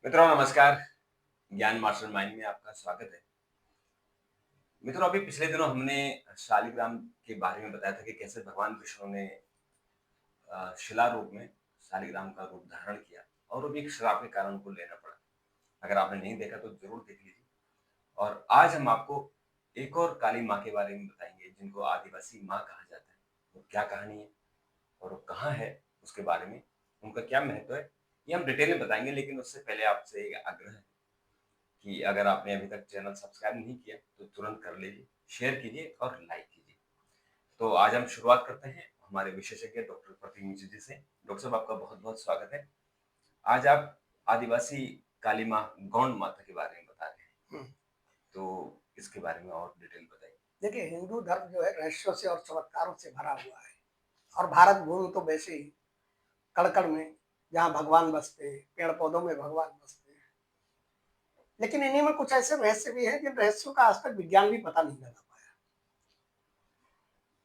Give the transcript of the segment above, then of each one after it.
मित्रों नमस्कार। ज्ञान मास्टरमाइंड में आपका स्वागत है। मित्रों अभी पिछले दिनों हमने शालिग्राम के बारे में बताया था कि कैसे भगवान विष्णु ने शिला रूप में शालिग्राम का रूप धारण किया और वो भी एक श्राप के कारण उनको लेना पड़ा। अगर आपने नहीं देखा तो जरूर देख लीजिए। और आज हम आपको एक और काली माँ के बारे में बताएंगे जिनको आदिवासी माँ कहा जाता है। वो क्या कहानी है और वो कहाँ है, उसके बारे में, उनका क्या महत्व है, ये हम डिटेल में बताएंगे। लेकिन उससे पहले आपसे एक आग्रह है कि अगर आपने अभी तक चैनल सब्सक्राइब नहीं किया तो तुरंत कर लीजिए, शेयर कीजिए और लाइक कीजिए। तो आज हम शुरुआत करते हैं हमारे विशेषज्ञ डॉक्टर प्रतीक मिश्र जी से। डॉक्टर साहब आपका बहुत बहुत स्वागत है। आज आप आदिवासी काली माँ गौंड माता के बारे में बता रहे हैं, तो इसके बारे में और डिटेल बताइए। देखिए, हिंदू धर्म जो है रहस्यों से और चमत्कारों से भरा हुआ है। और भारत भूमि तो वैसे ही कण-कण में जहाँ भगवान बसते हैं, पेड़ पौधों में भगवान बसते हैं। लेकिन इन्हीं में कुछ ऐसे रहस्य भी हैं जिन रहस्यों का आज तक विज्ञान भी पता नहीं लगा पाया।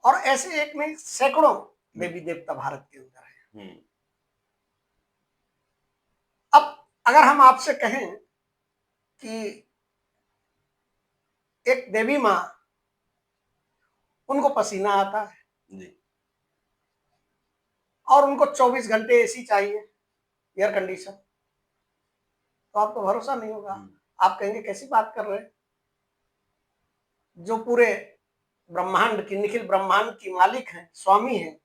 और ऐसे एक नहीं सैकड़ों देवी देवता भारत के अंदर है। अब अगर हम आपसे कहें कि एक देवी माँ, उनको पसीना आता है जी। और उनको 24 घंटे एसी चाहिए, एयर कंडीशन, तो आपको भरोसा नहीं होगा। आप कहेंगे कैसी बात कर रहे हैं, जो पूरे ब्रह्मांड की, निखिल ब्रह्मांड की मालिक हैं, स्वामी हैं,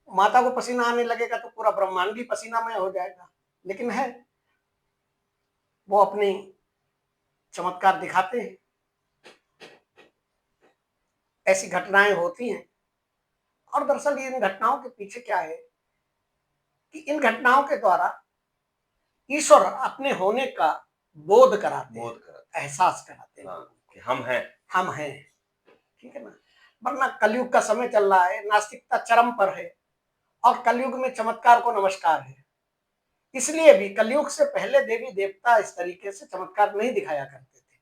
माता को पसीना आने लगेगा तो पूरा ब्रह्मांड भी पसीनामय हो जाएगा। लेकिन है, वो अपनी चमत्कार दिखाते हैं। ऐसी घटनाएं होती हैं। और दरअसल इन घटनाओं के पीछे क्या है कि इन घटनाओं के द्वारा ईश्वर अपने होने का बोध कराते हैं, एहसास कराते हैं। हाँ, कि हम हैं। हम हैं, ठीक है ना। वरना कलयुग का समय चल रहा है, नास्तिकता चरम पर है और कलयुग में चमत्कार को नमस्कार है। इसलिए भी कलयुग से पहले देवी देवता इस तरीके से चमत्कार नहीं दिखाया करते थे।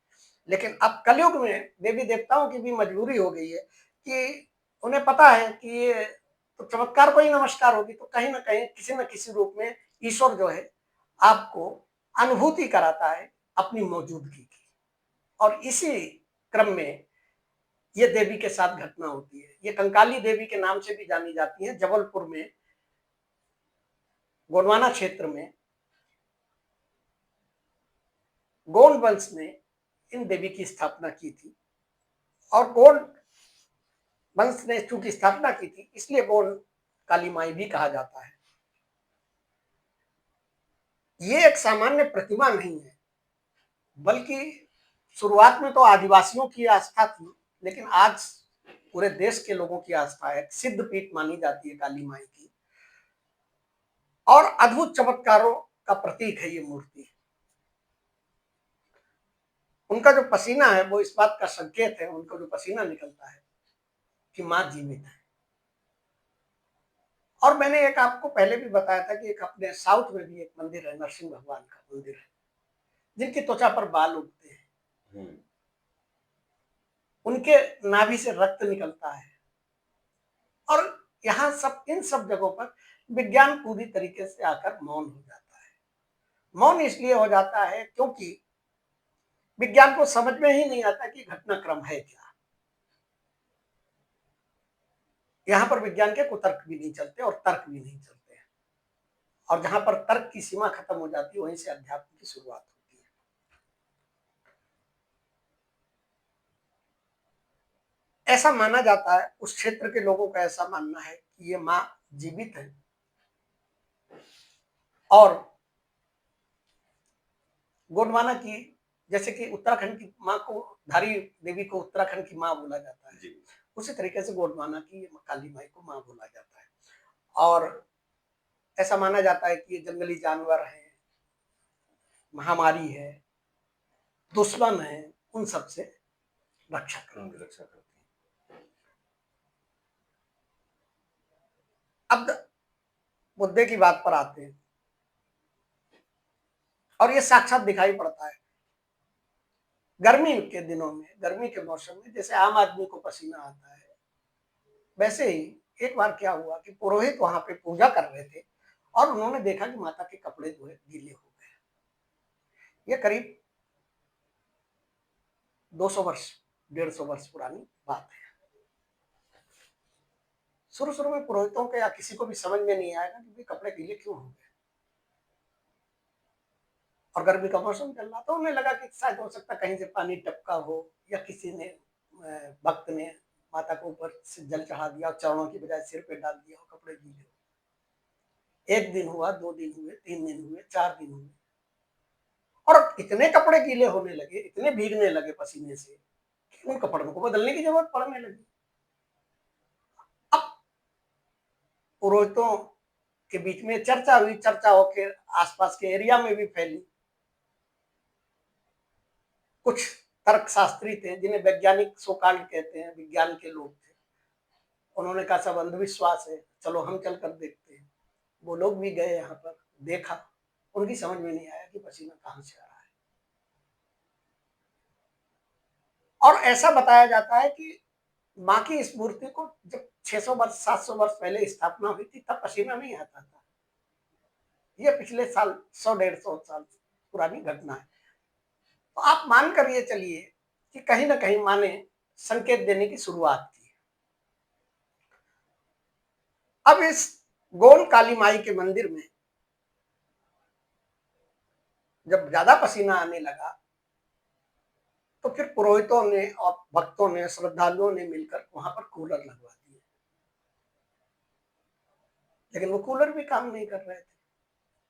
लेकिन अब कलयुग में देवी देवताओं की भी मजबूरी हो गई है कि उन्हें पता है कि ये तो चमत्कार को ही नमस्कार होगी, तो कहीं ना कहीं किसी न किसी रूप में ईश्वर जो है आपको अनुभूति कराता है अपनी मौजूदगी की। और इसी क्रम में ये देवी के साथ घटना होती है। ये कंकाली देवी के नाम से भी जानी जाती है। जबलपुर में गोंडवाना क्षेत्र में गोंड वंश ने इन देवी की स्थापना की थी। और गोंड वंश ने चूंकि स्थापना की थी, इसलिए गोंड काली माई भी कहा जाता है। ये एक सामान्य प्रतिमा नहीं है, बल्कि शुरुआत में तो आदिवासियों की आस्था थी, लेकिन आज पूरे देश के लोगों की आस्था है। सिद्ध पीठ मानी जाती है काली माई की और अद्भुत चमत्कारों का प्रतीक है ये मूर्ति। उनका जो पसीना है वो इस बात का संकेत है, उनको जो पसीना निकलता है, कि मां जीवित है। और मैंने एक आपको पहले भी बताया था कि एक अपने साउथ में भी एक मंदिर है, नरसिंह भगवान का मंदिर है, जिनकी त्वचा पर बाल उगते हैं। उनके नाभि से रक्त निकलता है। और यहाँ सब, इन सब जगहों पर विज्ञान पूरी तरीके से आकर मौन हो जाता है। मौन इसलिए हो जाता है क्योंकि विज्ञान को समझ में ही नहीं आता कि घटनाक्रम है क्या। यहाँ पर विज्ञान के कुतर्क भी नहीं चलते और तर्क भी नहीं चलते हैं। और जहां पर तर्क की सीमा खत्म हो जाती है, वहीं से अध्यात्म की शुरुआत होती है। ऐसा माना जाता है, उस क्षेत्र के लोगों का ऐसा मानना है कि ये माँ जीवित है और गोंडवाना की, जैसे कि उत्तराखंड की माँ को, धारी देवी को उत्तराखंड की माँ बोला जाता है, उसी तरीके से गोंडवाना की काली माई को माँ बोला जाता है। और ऐसा माना जाता है कि ये जंगली जानवर है, महामारी है, दुश्मन है, उन सब से रक्षा करती है। अब मुद्दे की बात पर आते हैं, और ये साक्षात दिखाई पड़ता है गर्मी के दिनों में, गर्मी के मौसम में। जैसे आम आदमी को पसीना आता है, वैसे ही एक बार क्या हुआ कि पुरोहित वहां पे पूजा कर रहे थे और उन्होंने देखा कि माता के कपड़े जो है गीले हो गए। ये करीब 200 वर्ष 150 वर्ष पुरानी बात है। शुरू शुरू में पुरोहितों के या किसी को भी समझ में नहीं आएगा कि कपड़े गीले क्यों हो गए, और गर्मी का मौसम चल रहा तो उन्हें लगा कि शायद हो सकता कहीं से पानी टपका हो, या किसी ने भक्त ने माता को ऊपर से जल चढ़ा दिया और चरणों की बजाय सिर पे डाल दिया और कपड़े गीले हो। 1 दिन हुआ, 2 दिन हुए, 3 दिन हुए, 4 दिन हुए, और इतने कपड़े गीले होने लगे, इतने भीगने लगे पसीने से कि उन कपड़ों को बदलने की जरूरत पड़ने लगी। अब पुरोहितों के बीच में चर्चा हुई, चर्चा होकर आसपास के एरिया में भी फैली। कुछ तर्कशास्त्री थे जिन्हें वैज्ञानिक सोकाल्ड कहते हैं, विज्ञान के लोग थे, उन्होंने कहा सब अंधविश्वास है, चलो हम चलकर देखते हैं। वो लोग भी गए, यहाँ पर देखा, उनकी समझ में नहीं आया कि पसीना कहां से आ रहा है। और ऐसा बताया जाता है कि मां की इस मूर्ति को जब 600 वर्ष 700 वर्ष पहले स्थापना हुई थी तब पसीना नहीं आता था। ये पिछले साल 100-150 साल पुरानी घटना है। तो आप मान कर ये चलिए कि कहीं ना कहीं मां ने संकेत देने की शुरुआत की। अब इस गोल काली माई के मंदिर में जब ज्यादा पसीना आने लगा तो फिर पुरोहितों ने और भक्तों ने, श्रद्धालुओं ने मिलकर वहां पर कूलर लगवा दिए, लेकिन वो कूलर भी काम नहीं कर रहे थे।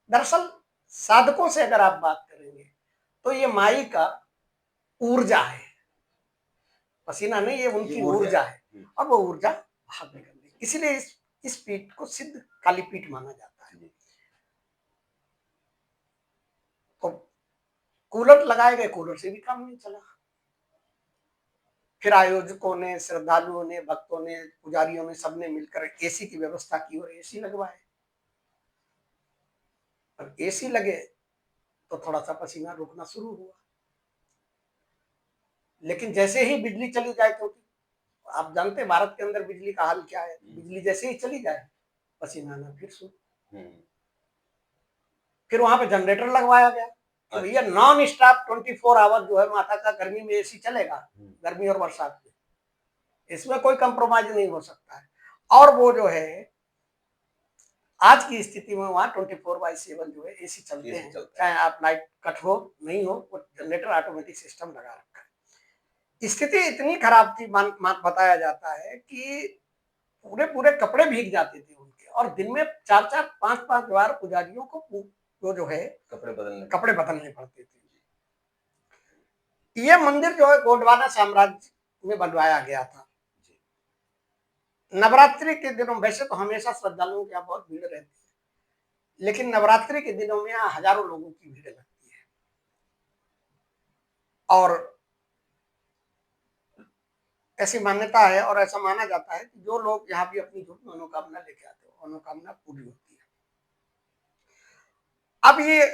दरअसल साधकों से अगर आप बात करेंगे तो ये माई का ऊर्जा है, पसीना नहीं, ये उनकी ऊर्जा है, और वो ऊर्जा बाहर निकल रही, इसीलिए इस पीठ को सिद्ध काली पीठ माना जाता है। तो कूलर लगाए गए, कूलर से भी काम नहीं चला। फिर आयोजकों ने, श्रद्धालुओं ने, भक्तों ने, पुजारियों ने, सबने मिलकर एसी की व्यवस्था की और एसी लगवाए। अब एसी लगे तो थोड़ा सा पसीना रुकना शुरू हुआ, लेकिन जैसे ही बिजली चली जाए, क्योंकि आप जानते हैं भारत के अंदर बिजली का हाल क्या है, बिजली जैसे ही चली जाए पसीना आना फिर शुरू। फिर वहां पे जनरेटर लगवाया गया कि भैया नॉन स्टॉप 24 आवर जो है माता का गर्मी में एसी चलेगा, गर्मी और बरसात में, इसमें कोई कंप्रोमाइज नहीं हो सकता है। और वो जो है आज की स्थिति में वहां 24/7 जो है एसी चलते हैं, चाहे आप लाइट कट हो नहीं हो, वो जनरेटर ऑटोमेटिक सिस्टम लगा रखा है। स्थिति इतनी खराब थी, बताया जाता है कि पूरे पूरे कपड़े भीग जाते थे उनके, और दिन में 4-4 5-5 बार पुजारियों को जो है कपड़े बदलने पड़ते थे। ये मंदिर जो है गोंडवाना साम्राज्य में बनवाया गया था। नवरात्रि के दिनों, वैसे तो हमेशा श्रद्धालुओं की यहाँ बहुत भीड़ रहती है, लेकिन नवरात्रि के दिनों में यहाँ हजारों लोगों की भीड़ लगती है। और ऐसी मान्यता है और ऐसा माना जाता है कि जो लोग यहाँ भी अपनी झूठ मनोकामना लेके आते हैं, मनोकामना पूरी होती है। अब ये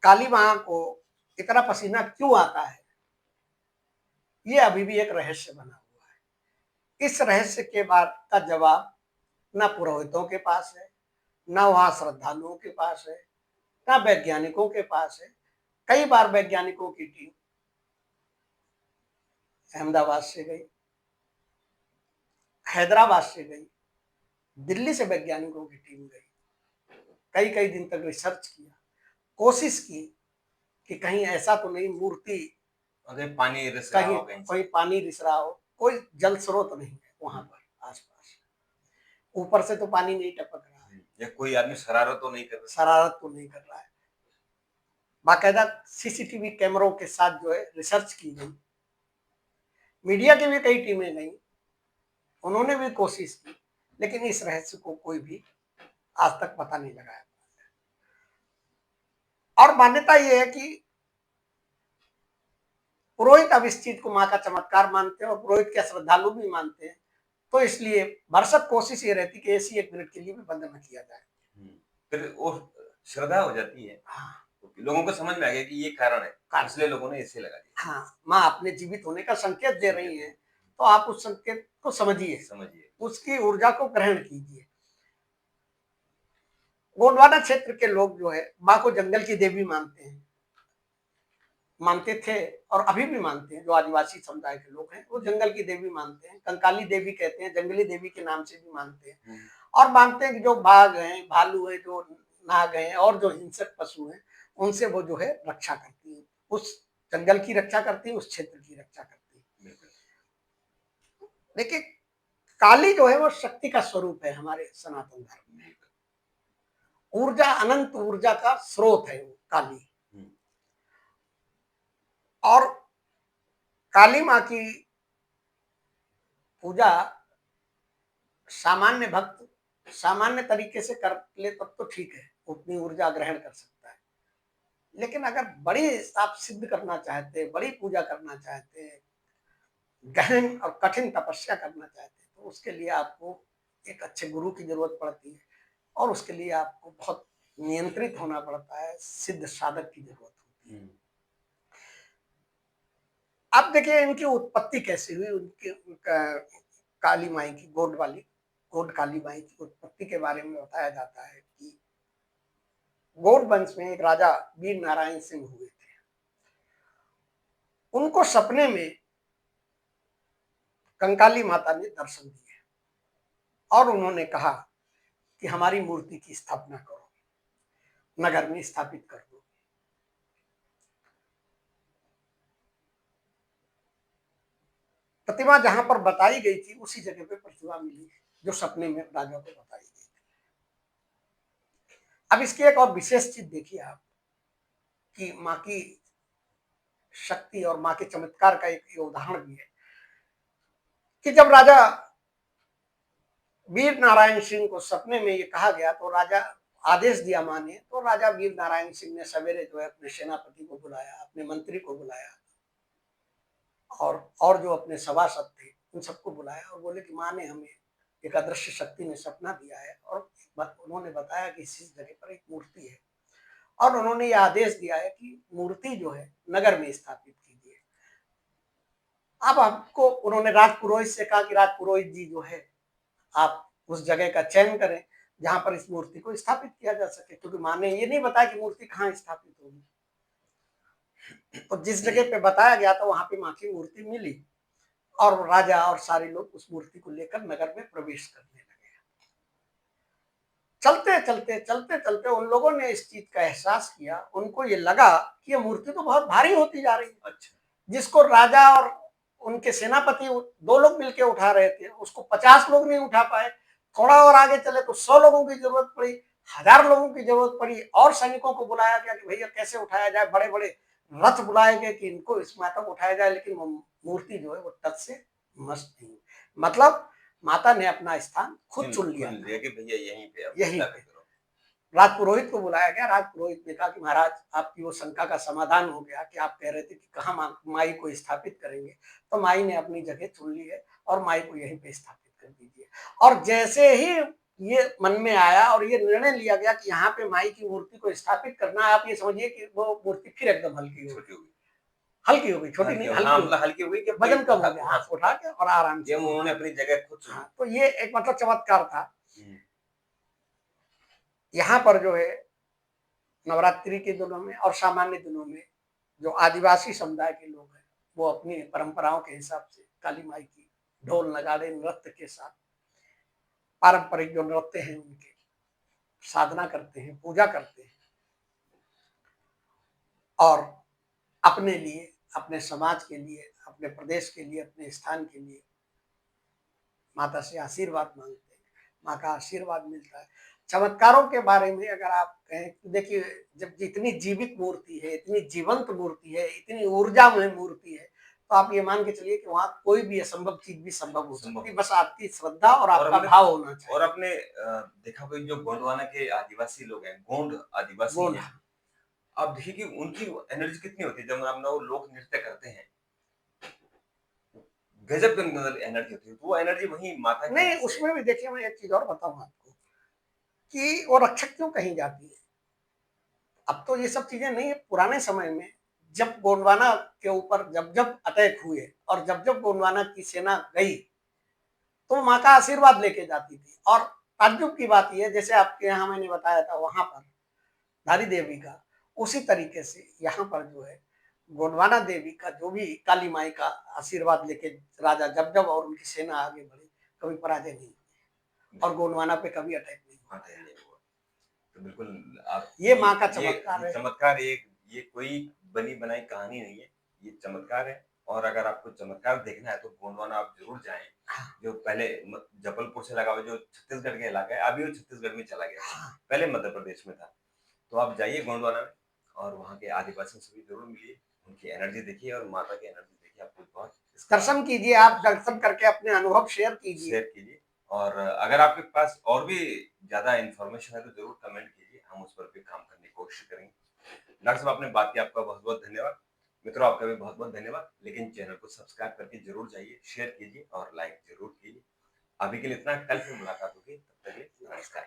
काली मां को इतना पसीना क्यों आता है, ये अभी भी एक रहस्य बना हुआ है। इस रहस्य के बाद का जवाब ना पुरोहितों के पास है, ना वहां श्रद्धालुओं के पास है, ना वैज्ञानिकों के पास है। कई बार वैज्ञानिकों की टीम अहमदाबाद से गई, हैदराबाद से गई, दिल्ली से वैज्ञानिकों की टीम गई, कई कई दिन तक रिसर्च किया, कोशिश की कि कहीं ऐसा तो नहीं मूर्ति अगर पानी रिस रहा हो, कहीं पानी रिस रहा हो, कोई जल स्रोत नहीं है वहां पर आसपास, ऊपर से तो पानी नहीं टपक रहा है, या कोई आदमी शरारत तो नहीं कर रहा है। बाकायदा सीसीटीवी कैमरों के साथ जो है रिसर्च की गई, मीडिया की भी कई टीमें गई, उन्होंने भी कोशिश की, लेकिन इस रहस्य को कोई भी आज तक पता नहीं लगाया। और मान्यता यह है कि पुरोहित अब इस चीज को मां का चमत्कार मानते हैं, और पुरोहित के श्रद्धालु भी मानते हैं, तो इसलिए भरसक कोशिश ये रहती कि एसी 1 मिनट के लिए भी बंद न किया जाए। फिर वो श्रद्धा हो जाती है। हाँ। तो लोगों को समझ में आ गया कि ये कारण है, इसलिए लोगों ने एसी लगा दिया। हाँ, मां अपने जीवित होने का संकेत दे रही है, तो आप उस संकेत को समझिए, उसकी ऊर्जा को ग्रहण कीजिए। गोंडवाना क्षेत्र के लोग जो है मां को जंगल की देवी मानते हैं, मानते थे और अभी भी मानते हैं, जो आदिवासी समुदाय के लोग हैं वो जंगल की देवी मानते हैं, कंकाली देवी कहते हैं, जंगली देवी के नाम से भी मानते हैं। और मानते हैं कि जो बाघ हैं, भालू है, जो नाग हैं और जो हिंसक पशु हैं, उनसे वो जो है रक्षा करती है, उस जंगल की रक्षा करती है, उस क्षेत्र की रक्षा करती है। देखिए, काली जो है वो शक्ति का स्वरूप है हमारे सनातन धर्म में। ऊर्जा, अनंत ऊर्जा का स्रोत है वो काली। और काली माँ की पूजा सामान्य भक्त सामान्य तरीके से कर ले तब तो ठीक है, उतनी ऊर्जा ग्रहण कर सकता है। लेकिन अगर बड़ी आप सिद्ध करना चाहते हैं, बड़ी पूजा करना चाहते हैं, गहन और कठिन तपस्या करना चाहते हैं, तो उसके लिए आपको एक अच्छे गुरु की जरूरत पड़ती है और उसके लिए आपको बहुत नियंत्रित होना पड़ता है, सिद्ध साधक की जरूरत होती है। अब देखिए इनकी उत्पत्ति कैसे हुई, काली माई की, गोड काली माई की उत्पत्ति के बारे में बताया जाता है कि गौड़ वंश में एक राजा वीर नारायण सिंह हुए थे। उनको सपने में कंकाली माता ने दर्शन दिए और उन्होंने कहा कि हमारी मूर्ति की स्थापना करो, नगर में स्थापित कर दो। प्रतिमा जहां पर बताई गई थी उसी जगह पे प्रतिमा मिली जो सपने में राजा को बताई गई थी। अब इसकी एक और विशेष चीज देखिए आप कि माँ की शक्ति और माँ के चमत्कार का एक उदाहरण भी है कि जब राजा वीर नारायण सिंह को सपने में ये कहा गया तो राजा आदेश दिया माँ ने, तो राजा वीर नारायण सिंह ने सवेरे जो है अपने सेनापति को बुलाया, अपने मंत्री को बुलाया और जो अपने सभासद थे उन सबको बुलाया और बोले कि माँ ने हमें एक अदृश्य शक्ति में सपना दिया है और उन्होंने बताया कि इस जगह पर एक मूर्ति है और उन्होंने ये आदेश दिया है कि मूर्ति जो है नगर में स्थापित कीजिए। अब आपको उन्होंने राजपुरोहित से कहा कि राजपुरोहित जी जो है आप उस जगह का चयन करें जहां पर इस मूर्ति को स्थापित किया जा सके, क्योंकि माँ ने ये नहीं बताया कि मूर्ति कहाँ स्थापित होगी। तो जिस जगह पे बताया गया था वहां पे माँ की मूर्ति मिली और राजा और सारे लोग उस मूर्ति को लेकर नगर में प्रवेश करने लगे। चलते चलते चलते चलते उन लोगों ने इस चीज का एहसास किया, उनको ये लगा कि ये मूर्ति तो बहुत भारी होती जा रही है। अच्छा। जिसको राजा और उनके सेनापति दो लोग मिलकर उठा रहे थे उसको 50 लोग नहीं उठा पाए। थोड़ा और आगे चले तो 100 लोगों की जरूरत पड़ी, 1000 लोगों की जरूरत पड़ी और सैनिकों को बुलाया गया कि भैया कैसे उठाया जाए, बड़े बड़े रथ बुलाए गए कि इनको इस माता को उठाया जाए, लेकिन मूर्ति जो है वो टच से मस्त नहीं। मतलब माता ने अपना स्थान खुद चुन लिया कि भैया यहीं पे राजपुरोहित को बुलाया गया। राजपुरोहित ने कहा कि महाराज आपकी वो शंका का समाधान हो गया कि आप कह रहे थे कि कहाँ माई को स्थापित करेंगे, तो माई ने अपनी जगह चुन ली है और माई को यहीं पे स्थापित कर दीजिए। और जैसे ही ये मन में आया और ये निर्णय लिया गया कि यहाँ पे माई की मूर्ति को स्थापित करना है, आप ये समझिए कि वो मूर्ति फिर एकदम हल्की हो गई, छोटी नहीं, हल्की हो गई, वजन कम हो गया, हाथ उठा के और आराम से उन्होंने अपनी जगह खुद। हाँ, तो ये एक मतलब चमत्कार था। यहाँ पर जो है नवरात्रि के दिनों में और सामान्य दिनों में जो आदिवासी समुदाय के लोग हैं वो अपनी परंपराओं के हिसाब से काली माई की ढोल नगाड़े नृत्य के साथ, पारंपरिक जो नृत्य हैं उनके साधना करते हैं, पूजा करते हैं और अपने लिए, अपने समाज के लिए, अपने प्रदेश के लिए, अपने स्थान के लिए माता से आशीर्वाद मांगते हैं, माँ का आशीर्वाद मिलता है। चमत्कारों के बारे में अगर आप कहें तो देखिए, जब जितनी जीवित मूर्ति है, इतनी जीवंत मूर्ति है, इतनी ऊर्जामय मूर्ति है, तो आप ये मान के चलिए कि वहां कोई भी असंभव चीज भी संभव हो सकती है, बस आपकी श्रद्धा और आपका भाव होना चाहिए। और आपने देखा कोई जो गोंडवाना के आदिवासी लोग हैं, गोंड आदिवासी हैं, आप देखिए कि उनकी एनर्जी कितनी होती है जब हम लोग लोक नृत्य करते हैं, गजब की एनर्जी होती है। तो वो एनर्जी वही माता की नहीं, उसमें भी देखिए मैं एक चीज और बताऊं आपको कि वो रक्षक क्यों कहीं जाती है। अब तो ये सब चीजें नहीं है, पुराने समय में जब गोंडवाना के ऊपर जब जब अटैक हुए और जब जब गोंडवाना की सेना गई तो माँ का आशीर्वाद लेके जाती थी। और ताज्जुब की बात यह, जैसे आपके यहाँ मैंने बताया था वहां पर धारी देवी का, उसी तरीके से यहाँ पर जो है गोंडवाना देवी का जो भी काली माई का आशीर्वाद लेके राजा जब और उनकी सेना आगे बढ़ी, कभी पराजय नहीं हुई और गोंडवाना पे कभी अटैक नहीं हुआ। अटैक नहीं हुआ। तो बिल्कुल आप ये माँ का चमत्कार ये है। चमत्कार ये कोई बनी बनाई कहानी नहीं है, ये चमत्कार है। और अगर आपको चमत्कार देखना है तो गोंडवाना आप जरूर जाएं। जो पहले जबलपुर से लगा हुआ जो छत्तीसगढ़ का इलाका है, अभी वो छत्तीसगढ़ में चला गया, पहले मध्य प्रदेश में था। तो आप जाइए गोंडवाना में और वहाँ के आदिवासियों से भी जरूर मिलिए, उनकी एनर्जी देखिए और माता की एनर्जी देखिए, आपको बहुत दर्शन कीजिए, आप दर्शन करके अपने अनुभव शेयर कीजिए। शेयर कीजिए। और अगर आपके पास और भी ज्यादा इंफॉर्मेशन है तो जरूर कमेंट कीजिए, हम उस पर भी काम करने की कोशिश करेंगे। डॉक्टर साहब आपने बात की, आपका बहुत बहुत धन्यवाद। मित्रों आपका भी बहुत बहुत धन्यवाद। लेकिन चैनल को सब्सक्राइब करके जरूर जाइए, शेयर कीजिए और लाइक जरूर कीजिए। अभी के लिए इतना, कल फिर मुलाकात होगी, तब तक के लिए नमस्कार।